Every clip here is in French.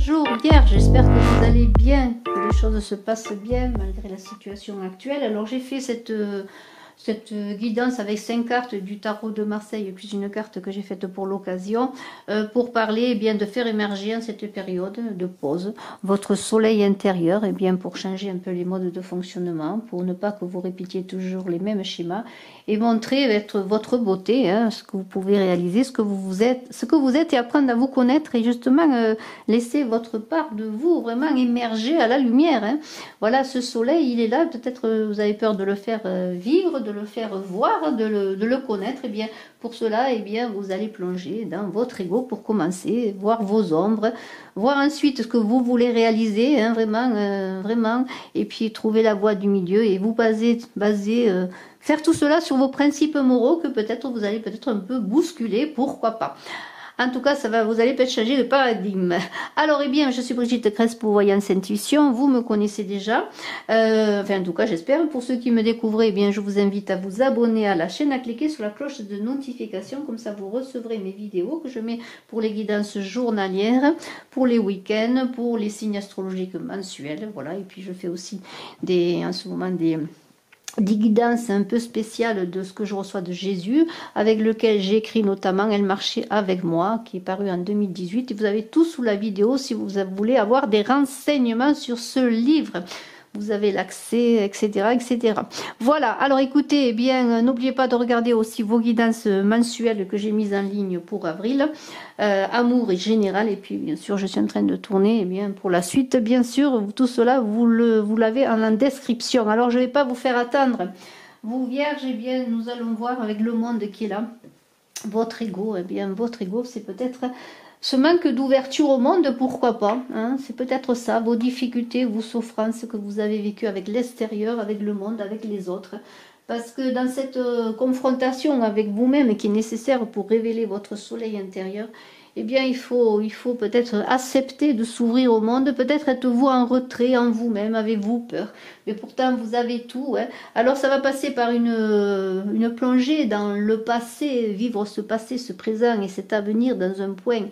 Bonjour Vierge, j'espère que vous allez bien, que les choses se passent bien malgré la situation actuelle. Alors j'ai fait cette guidance avec 5 cartes du tarot de Marseille, plus une carte que j'ai faite pour l'occasion, pour parler bien de faire émerger en cette période de pause votre soleil intérieur, et bien pour changer un peu les modes de fonctionnement, pour ne pas que vous répétiez toujours les mêmes schémas, et montrer votre beauté, hein, ce que vous pouvez réaliser, ce que vous êtes, et apprendre à vous connaître, et justement laisser votre part de vous vraiment émerger à la lumière. Hein. Voilà, ce soleil, il est là, peut-être vous avez peur de le faire vivre, de le faire voir, de le connaître. Et bien pour cela, et bien vous allez plonger dans votre ego pour commencer, voir vos ombres, voir ensuite ce que vous voulez réaliser, hein, vraiment, et puis trouver la voie du milieu et vous faire tout cela sur vos principes moraux que peut-être vous allez peut-être un peu bousculer, pourquoi pas. En tout cas, vous allez peut-être changer de paradigme. Alors, eh bien, je suis Brigitte Crespo, voyance intuition. Vous me connaissez déjà. En tout cas, j'espère. Pour ceux qui me découvrent, eh bien, je vous invite à vous abonner à la chaîne, à cliquer sur la cloche de notification. Comme ça, vous recevrez mes vidéos que je mets pour les guidances journalières, pour les week-ends, pour les signes astrologiques mensuels. Voilà. Et puis, je fais aussi en ce moment des guidances un peu spéciales de ce que je reçois de Jésus, avec lequel j'écris notamment Elle marchait avec moi, qui est paru en 2018. Et vous avez tout sous la vidéo si vous voulez avoir des renseignements sur ce livre. Vous avez l'accès, etc., etc. Voilà, alors écoutez, eh bien, n'oubliez pas de regarder aussi vos guidances mensuelles que j'ai mises en ligne pour avril. Amour et général, et puis bien sûr, je suis en train de tourner, eh bien, pour la suite, bien sûr, tout cela, vous l'avez en description. Alors, je ne vais pas vous faire attendre. Vous, Vierge, eh bien, nous allons voir avec le monde qui est là. Votre ego, eh bien, votre ego, c'est peut-être ce manque d'ouverture au monde, pourquoi pas, hein, c'est peut-être ça, vos difficultés, vos souffrances que vous avez vécues avec l'extérieur, avec le monde, avec les autres. Parce que dans cette confrontation avec vous-même qui est nécessaire pour révéler votre soleil intérieur, eh bien il faut peut-être accepter de s'ouvrir au monde, peut-être êtes-vous en retrait en vous-même, avez-vous peur, mais pourtant vous avez tout. Hein. Alors ça va passer par une plongée dans le passé, vivre ce passé, ce présent et cet avenir dans un point,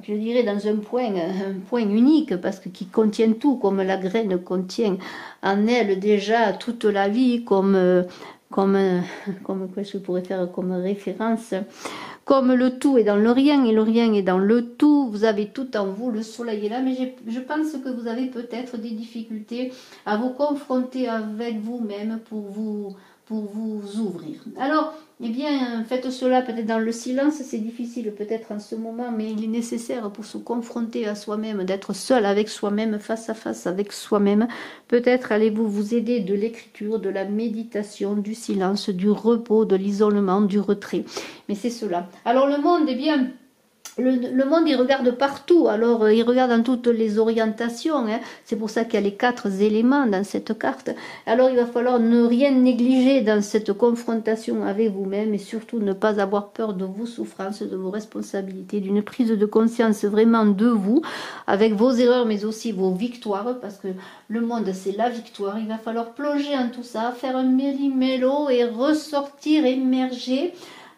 je dirais dans un point unique, parce que qui contient tout, comme la graine contient en elle déjà toute la vie, comme quoi je pourrais faire comme référence, comme le tout est dans le rien et le rien est dans le tout, vous avez tout en vous, le soleil est là, mais je pense que vous avez peut-être des difficultés à vous confronter avec vous-même pour vous ouvrir. Alors, eh bien, faites cela peut-être dans le silence, c'est difficile peut-être en ce moment, mais il est nécessaire pour se confronter à soi-même, d'être seul avec soi-même, face à face avec soi-même. Peut-être allez-vous vous aider de l'écriture, de la méditation, du silence, du repos, de l'isolement, du retrait. Mais c'est cela. Alors le monde, eh bien, le monde, il regarde partout, alors il regarde dans toutes les orientations, hein. C'est pour ça qu'il y a les 4 éléments dans cette carte. Alors il va falloir ne rien négliger dans cette confrontation avec vous-même et surtout ne pas avoir peur de vos souffrances, de vos responsabilités, d'une prise de conscience vraiment de vous, avec vos erreurs mais aussi vos victoires, parce que le monde c'est la victoire. Il va falloir plonger en tout ça, faire un méli-mélo et ressortir, émerger,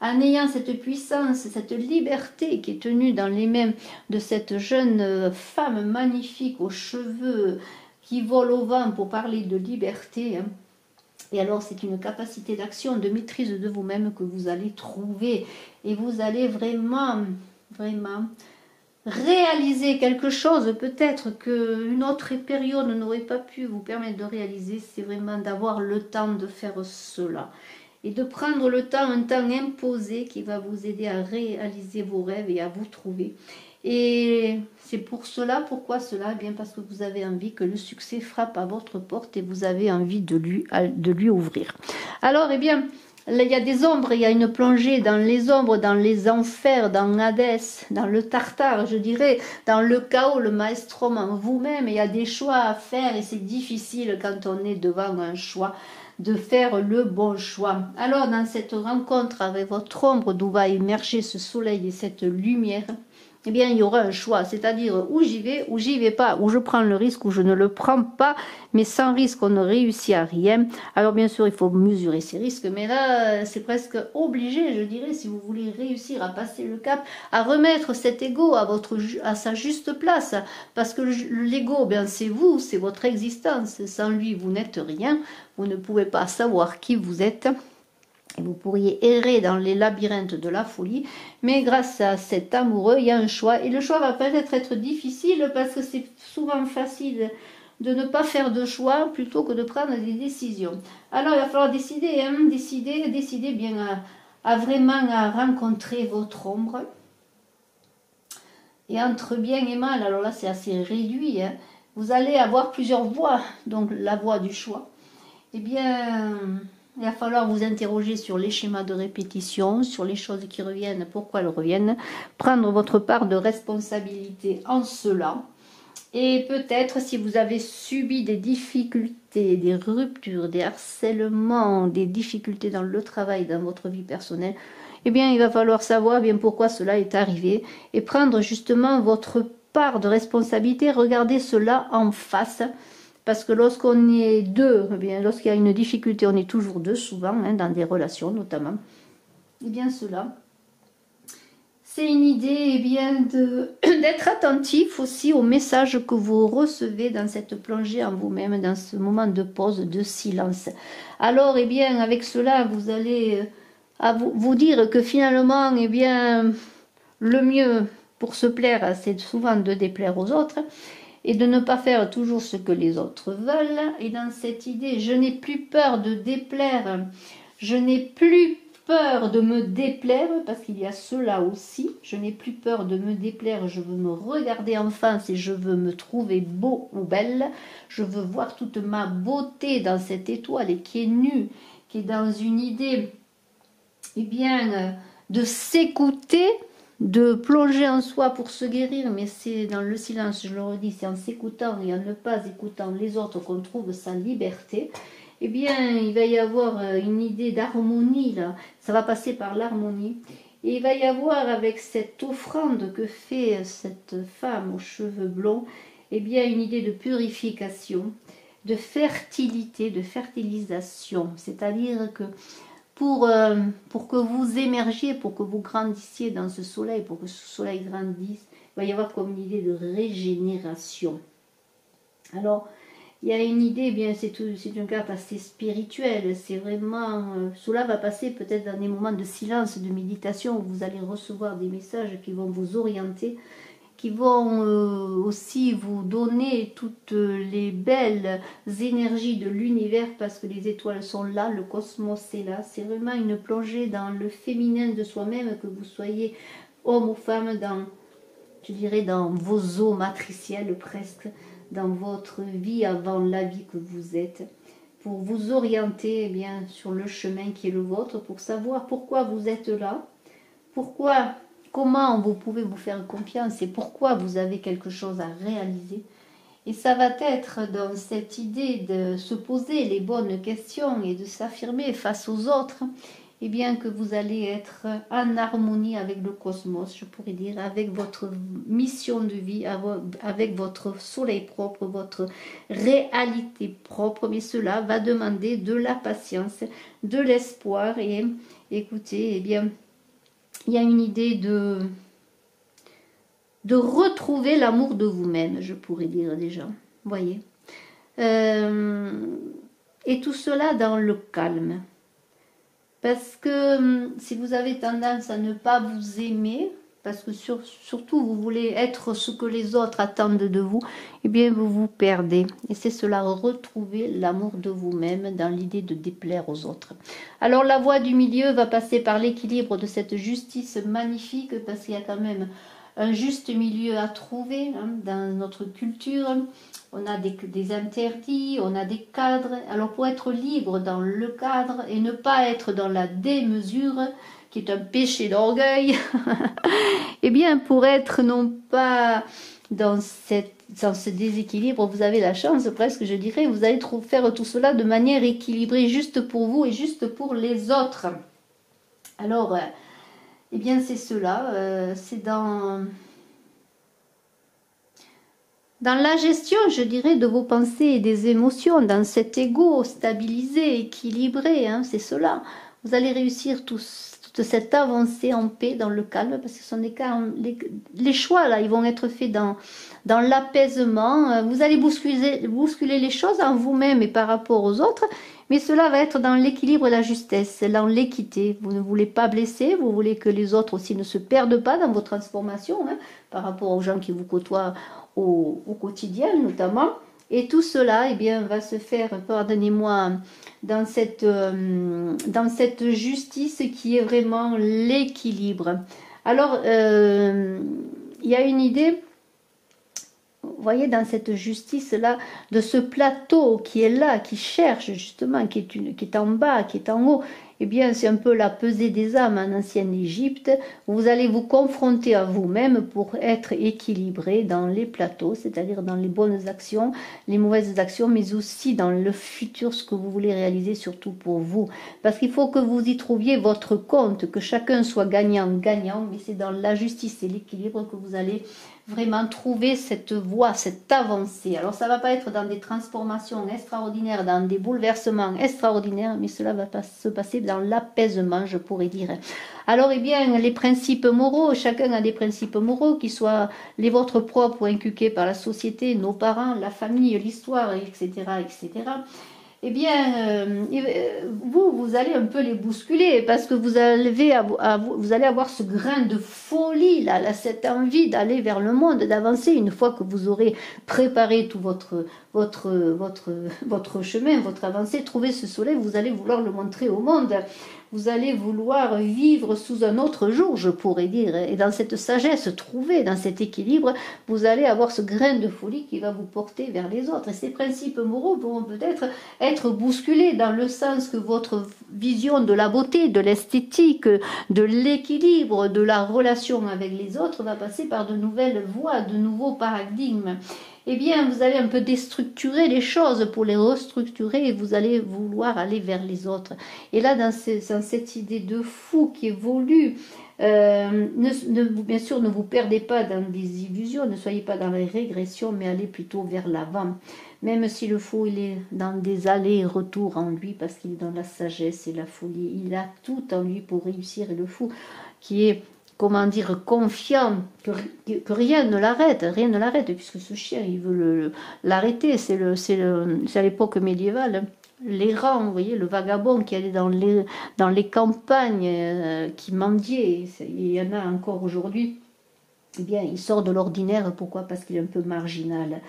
en ayant cette puissance, cette liberté qui est tenue dans les mains de cette jeune femme magnifique aux cheveux qui volent au vent pour parler de liberté. Hein. Et alors c'est une capacité d'action, de maîtrise de vous-même que vous allez trouver. Et vous allez vraiment réaliser quelque chose peut-être qu'une autre période n'aurait pas pu vous permettre de réaliser. C'est vraiment d'avoir le temps de faire cela. Et de prendre le temps, un temps imposé qui va vous aider à réaliser vos rêves et à vous trouver. Et c'est pour cela, pourquoi cela? Eh bien parce que vous avez envie que le succès frappe à votre porte et vous avez envie de lui ouvrir. Alors, eh bien, là, il y a des ombres, il y a une plongée dans les ombres, dans les enfers, dans Hadès, dans le Tartare, je dirais, dans le chaos, le maelstrom en vous-même. Il y a des choix à faire et c'est difficile quand on est devant un choix, de faire le bon choix. Alors dans cette rencontre avec votre ombre d'où va émerger ce soleil et cette lumière, eh bien, il y aura un choix, c'est-à-dire où j'y vais, ou j'y vais pas, où je prends le risque, ou je ne le prends pas, mais sans risque, on ne réussit à rien. Alors, bien sûr, il faut mesurer ces risques, mais là, c'est presque obligé, je dirais, si vous voulez réussir à passer le cap, à remettre cet ego à sa juste place, parce que l'ego, bien, c'est vous, c'est votre existence. Sans lui, vous n'êtes rien, vous ne pouvez pas savoir qui vous êtes. Et vous pourriez errer dans les labyrinthes de la folie, mais grâce à cet amoureux, il y a un choix. Et le choix va peut-être être difficile parce que c'est souvent facile de ne pas faire de choix plutôt que de prendre des décisions. Alors il va falloir décider, hein, décider bien à vraiment à rencontrer votre ombre. Et entre bien et mal, alors là c'est assez réduit, hein, vous allez avoir plusieurs voies, donc la voie du choix. Eh bien... il va falloir vous interroger sur les schémas de répétition, sur les choses qui reviennent, pourquoi elles reviennent, prendre votre part de responsabilité en cela. Et peut-être si vous avez subi des difficultés, des ruptures, des harcèlements, des difficultés dans le travail, dans votre vie personnelle, eh bien il va falloir savoir bien pourquoi cela est arrivé et prendre justement votre part de responsabilité, regarder cela en face. Parce que lorsqu'on est deux, eh bien, lorsqu'il y a une difficulté, on est toujours deux, souvent, hein, dans des relations notamment. Eh bien, cela, c'est une idée eh bien d'être attentif aussi aux messages que vous recevez dans cette plongée en vous-même, dans ce moment de pause, de silence. Alors, eh bien, avec cela, vous allez vous dire que finalement, eh bien, le mieux pour se plaire, c'est souvent de déplaire aux autres. Et de ne pas faire toujours ce que les autres veulent. Et dans cette idée, je n'ai plus peur de déplaire, je n'ai plus peur de me déplaire, parce qu'il y a cela aussi, je n'ai plus peur de me déplaire, je veux me regarder en face et je veux me trouver beau ou belle, je veux voir toute ma beauté dans cette étoile et qui est nue, qui est dans une idée, eh bien, de s'écouter, de plonger en soi pour se guérir, mais c'est dans le silence, je le redis, c'est en s'écoutant et en ne pas écoutant les autres qu'on trouve sa liberté. Eh bien, il va y avoir une idée d'harmonie, là, ça va passer par l'harmonie. Et il va y avoir avec cette offrande que fait cette femme aux cheveux blonds, eh bien, une idée de purification, de fertilité, de fertilisation, c'est-à-dire que pour que vous émergiez, pour que vous grandissiez dans ce soleil, pour que ce soleil grandisse, il va y avoir comme une idée de régénération. Alors, il y a une idée, bien c'est une carte assez spirituelle, c'est vraiment, cela va passer peut-être dans des moments de silence, de méditation, où vous allez recevoir des messages qui vont vous orienter, qui vont aussi vous donner toutes les belles énergies de l'univers parce que les étoiles sont là, le cosmos est là. C'est vraiment une plongée dans le féminin de soi-même, que vous soyez homme ou femme, dans, je dirais, dans vos eaux matricielles presque, dans votre vie avant la vie que vous êtes, pour vous orienter eh bien, sur le chemin qui est le vôtre, pour savoir pourquoi vous êtes là, comment vous pouvez vous faire confiance et pourquoi vous avez quelque chose à réaliser. Et ça va être dans cette idée de se poser les bonnes questions et de s'affirmer face aux autres, et bien que vous allez être en harmonie avec le cosmos, je pourrais dire, avec votre mission de vie, avec votre soleil propre, votre réalité propre. Mais cela va demander de la patience, de l'espoir. Et écoutez, eh bien, il y a une idée de retrouver l'amour de vous-même, je pourrais dire déjà. Voyez. Et tout cela dans le calme. Parce que si vous avez tendance à ne pas vous aimer, parce que surtout vous voulez être ce que les autres attendent de vous, eh bien vous vous perdez. Et c'est cela, retrouver l'amour de vous-même dans l'idée de déplaire aux autres. Alors la voie du milieu va passer par l'équilibre de cette justice magnifique, parce qu'il y a quand même un juste milieu à trouver hein, dans notre culture. On a des interdits, on a des cadres. Alors pour être libre dans le cadre et ne pas être dans la démesure, qui est un péché d'orgueil, eh bien pour être non pas dans ce déséquilibre, vous avez la chance presque, je dirais, vous allez faire tout cela de manière équilibrée, juste pour vous et juste pour les autres. Alors, eh bien c'est cela, c'est dans dans la gestion, je dirais, de vos pensées et des émotions, dans cet ego stabilisé, équilibré, hein, c'est cela. Vous allez réussir toute cette avancée en paix, dans le calme, parce que ce sont des cas, les choix, là, ils vont être faits dans l'apaisement. Vous allez bousculer les choses en vous-même et par rapport aux autres, mais cela va être dans l'équilibre et la justesse, dans l'équité. Vous ne voulez pas blesser, vous voulez que les autres aussi ne se perdent pas dans vos transformations, hein, par rapport aux gens qui vous côtoient au quotidien notamment. Et tout cela, eh bien, va se faire, pardonnez-moi, dans cette justice qui est vraiment l'équilibre. Alors, il y a une idée, vous voyez, dans cette justice-là, de ce plateau qui est là, qui cherche justement, qui est en bas, qui est en haut. Eh bien, c'est un peu la pesée des âmes en ancienne Égypte. Vous allez vous confronter à vous-même pour être équilibré dans les plateaux, c'est-à-dire dans les bonnes actions, les mauvaises actions, mais aussi dans le futur, ce que vous voulez réaliser, surtout pour vous. Parce qu'il faut que vous y trouviez votre compte, que chacun soit gagnant-gagnant, mais c'est dans la justice et l'équilibre que vous allez vraiment trouver cette voie, cette avancée. Alors ça ne va pas être dans des transformations extraordinaires, dans des bouleversements extraordinaires, mais cela va se passer dans l'apaisement, je pourrais dire. Alors, eh bien, les principes moraux, chacun a des principes moraux, qui soient les vôtres propres ou inculqués par la société, nos parents, la famille, l'histoire, etc., etc. Eh bien, vous allez un peu les bousculer, parce que vous allez avoir ce grain de folie, là, cette envie d'aller vers le monde, d'avancer, une fois que vous aurez préparé tout votre chemin, votre avancée, trouver ce soleil, vous allez vouloir le montrer au monde. Vous allez vouloir vivre sous un autre jour, je pourrais dire. Et dans cette sagesse trouvée, dans cet équilibre, vous allez avoir ce grain de folie qui va vous porter vers les autres. Et ces principes moraux vont peut-être être bousculés dans le sens que votre vision de la beauté, de l'esthétique, de l'équilibre, de la relation avec les autres va passer par de nouvelles voies, de nouveaux paradigmes. Eh bien, vous allez un peu déstructurer les choses pour les restructurer et vous allez vouloir aller vers les autres. Et là, dans cette idée de fou qui évolue, bien sûr, ne vous perdez pas dans des illusions, ne soyez pas dans les régressions, mais allez plutôt vers l'avant. Même si le fou, il est dans des allers et retours en lui, parce qu'il est dans la sagesse et la folie. Il a tout en lui pour réussir. Et le fou qui est, comment dire, confiant que rien ne l'arrête, puisque ce chien, il veut l'arrêter. C'est à l'époque médiévale. L'errant, vous voyez, le vagabond qui allait dans les campagnes, qui mendiait, il y en a encore aujourd'hui. Eh bien, il sort de l'ordinaire. Pourquoi? Parce qu'il est un peu marginal.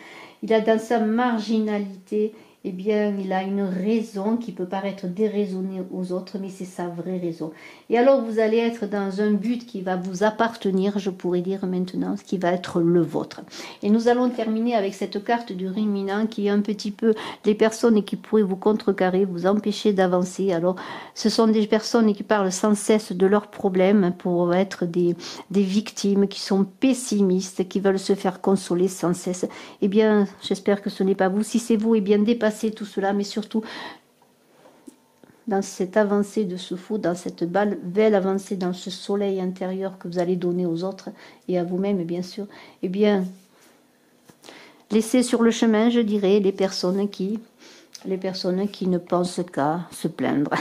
Il a dans sa marginalité, eh bien, il a une raison qui peut paraître déraisonnée aux autres, mais c'est sa vraie raison. Et alors, vous allez être dans un but qui va vous appartenir, je pourrais dire maintenant, ce qui va être le vôtre. Et nous allons terminer avec cette carte du ruminant qui est un petit peu des personnes qui pourraient vous contrecarrer, vous empêcher d'avancer. Alors, ce sont des personnes qui parlent sans cesse de leurs problèmes pour être des victimes, qui sont pessimistes, qui veulent se faire consoler sans cesse. Eh bien, j'espère que ce n'est pas vous. Si c'est vous, eh bien, dépassez tout cela, mais surtout dans cette avancée de ce fou, dans cette belle avancée, dans ce soleil intérieur que vous allez donner aux autres et à vous-même, bien sûr, eh bien, laissez sur le chemin, je dirais, les personnes qui ne pensent qu'à se plaindre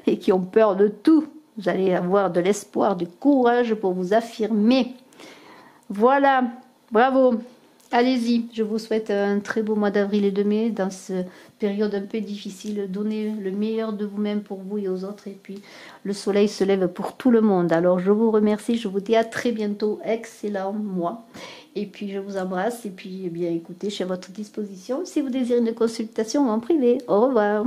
et qui ont peur de tout. Vous allez avoir de l'espoir, du courage pour vous affirmer. Voilà, bravo. Allez-y, je vous souhaite un très beau mois d'avril et de mai, dans cette période un peu difficile. Donnez le meilleur de vous-même pour vous et aux autres, et puis le soleil se lève pour tout le monde. Alors je vous remercie, je vous dis à très bientôt, excellent mois, et puis je vous embrasse, et puis eh bien écoutez, je suis à votre disposition si vous désirez une consultation en privé. Au revoir.